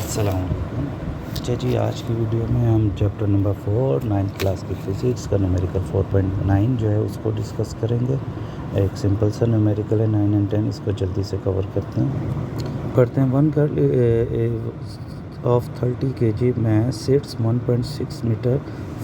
अस्सलामुअलैकुम। अच्छा जी, आज की वीडियो में हम चैप्टर नंबर 4 9th क्लास की फ़िज़िक्स का न्यूमेरिकल 4.9 जो है उसको डिस्कस करेंगे। एक सिंपल सा न्यूमेरिकल है 9 एंड 10, इसको जल्दी से कवर करते हैं। पढ़ते हैं। वन गर्ल ऑफ 30 kg में sits 1.6 metre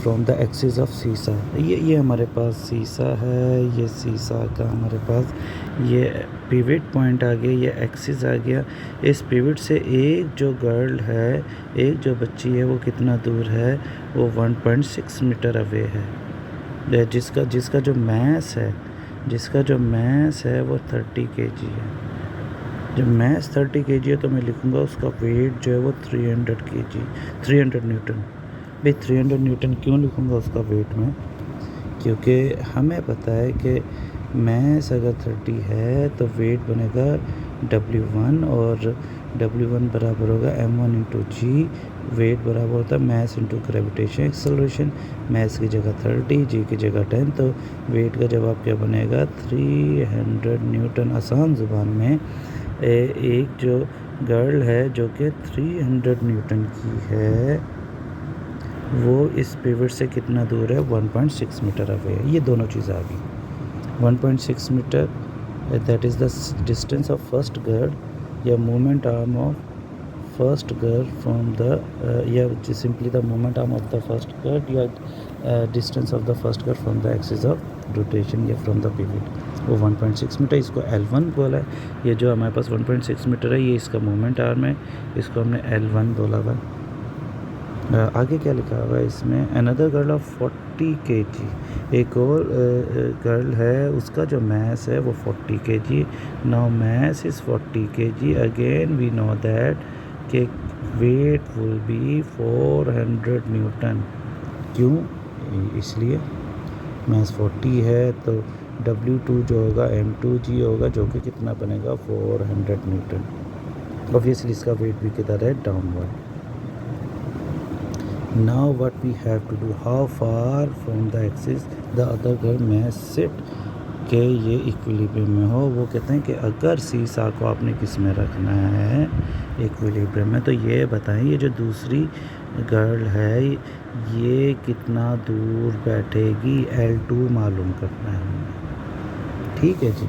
from the axis of seesaw. ये हमारे पास सीसा है, ये सीसा का हमारे पास ये पिवट पॉइंट आ गया, ये एक्सिस आ गया। इस पिवट से एक जो गर्ल है, एक जो बच्ची है, वो कितना दूर है? वो 1.6 मीटर अवे है। जिसका जो मैस है वो 30 kg है। जब मैस 30 kg है तो मैं लिखूँगा उसका वेट जो है वो 300 न्यूटन। भाई 300 न्यूटन क्यों लिखूँगा उसका वेट में? क्योंकि हमें पता है कि मैस अगर 30 है तो वेट बनेगा W1, और W1 बराबर होगा m1 इंटू जी। वेट बराबर होता है mass into gravitation acceleration. Mass की जगह 30, जी की जगह 10, तो वेट का जवाब क्या बनेगा? 300 न्यूटन। आसान ज़ुबान में एक जो गर्ल है जो कि 300 न्यूटन की है, वो इस पिवट से कितना दूर है? 1.6 मीटर अवे है। ये दोनों चीज़ें आ गई। 1.6 metre, that is the distance of first girl या movement arm of first girl from the या simply the movement arm of the first girl या distance of the first girl from the axis of rotation या from the pivot, वो 1.6 metre. इसको L1 बोला है। ये जो हमारे पास 1.6 मीटर है, ये इसका मूवमेंट आर्म है, इसको हमने L1 बोला हुआ। आगे क्या लिखा हुआ है इसमें? अनदर गर्ल ऑफ 40 kg, एक और गर्ल है, उसका जो मैस है वो 40 kg। Now mass is 40 kg। Again we know that कि वेट विल बी 400 न्यूटन। क्यों? इसलिए मैस 40 है तो W2 जो होगा m2g होगा, जो कि कितना बनेगा? 400 न्यूटन। ऑब्वियसली इसका वेट भी किधर है? Downward. Now what we have to do, how far from the axis the other girl may sit, कि ये इक्विलिब्रियम में हो। वो कहते हैं कि अगर सीसा को आपने किस में रखना है? इक्विलिब्रियम में। तो ये बताएं, ये जो दूसरी गर्ल है ये कितना दूर बैठेगी? L2 मालूम करना है हमें। ठीक है जी।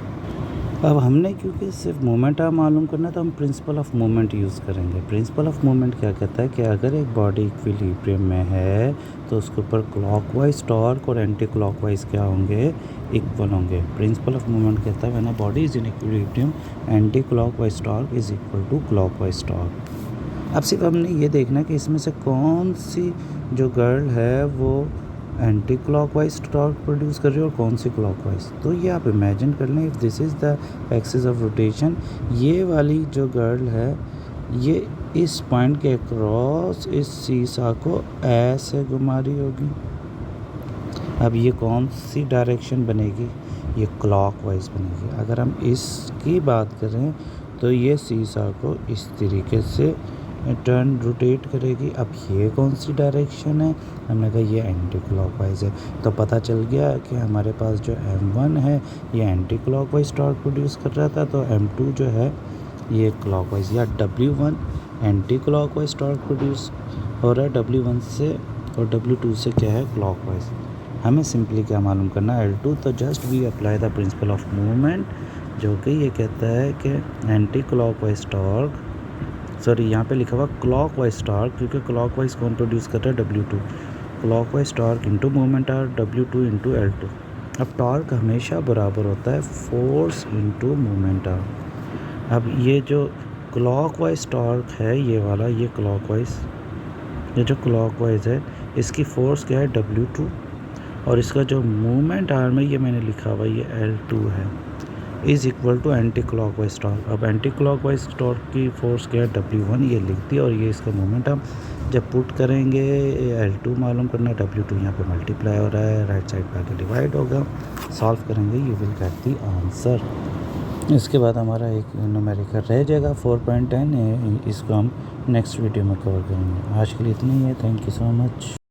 अब हमने क्योंकि सिर्फ मोमेंट आर्म मालूम करना है तो हम प्रिंसिपल ऑफ मोमेंट यूज़ करेंगे। प्रिंसिपल ऑफ मोमेंट क्या कहता है कि अगर एक बॉडी इक्विलिब्रियम में है तो उसके ऊपर क्लॉकवाइज टॉर्क और एंटी क्लॉकवाइज क्या होंगे? इक्वल होंगे। प्रिंसिपल ऑफ मोमेंट कहता है when a body is in equilibrium anti clockwise torque is equal to clockwise torque. अब सिर्फ हमने ये देखना है कि इसमें से कौन सी जो गर्ल है वो एंटी क्लॉकवाइज टॉर्क प्रोड्यूस कर रही है और कौन सी क्लॉकवाइज। तो ये आप इमेजिन कर लें, if this is the axis of rotation, ये वाली जो गर्ल है ये इस पॉइंट के अक्रॉस इस सीसा को ऐसे घुमा रही होगी। अब ये कौन सी डायरेक्शन बनेगी? ये क्लॉकवाइज बनेगी। अगर हम इसकी बात करें तो ये सीसा को इस तरीके से टर्न रोटेट करेगी। अब ये कौन सी डायरेक्शन है? हमने कहा ये एंटी क्लॉकवाइज है। तो पता चल गया कि हमारे पास जो m1 है ये एंटी क्लॉकवाइज टॉर्क प्रोड्यूस कर रहा था, तो m2 जो है ये क्लॉकवाइज, या W1 anti clockwise torque produce हो रहा है W1 से, और W2 से क्या है? क्लॉकवाइज। हमें सिंपली क्या मालूम करना है? L2। तो just we apply the principle of movement, जो कि ये कहता है कि एंटी क्लॉकवाइज टॉर्क, सॉरी यहाँ पे लिखा हुआ क्लॉकवाइज टॉर्क, क्योंकि क्लॉकवाइज कौन प्रोड्यूस कर रहा है? W2। Clockwise torque into moment arm W2 into L2। अब टॉर्क हमेशा बराबर होता है फोर्स इंटू मोमेंट आर्म। अब ये जो क्लॉकवाइज टॉर्क है ये वाला, ये क्लॉकवाइज, ये जो क्लॉकवाइज है इसकी फोर्स क्या है? W2, और इसका जो मूवमेंट आर्म है ये मैंने लिखा हुआ ये L2 है, is equal to anti clockwise torque. अब एंटी क्लॉकवाइज टॉर्क की फोर्स क्या है? W1, ये लिख दिया, और ये इसका मोमेंट हम जब पुट करेंगे L2 मालूम करना है, W2 यहाँ पे मल्टीप्लाई हो रहा है, राइट साइड पे आके डिवाइड होगा। सॉल्व करेंगे, you will get the answer. इसके बाद हमारा एक न्यूमेरिकल रह जाएगा 4.10, इसको हम नेक्स्ट वीडियो में कवर करेंगे। आज के लिए इतना ही है। Thank you so much.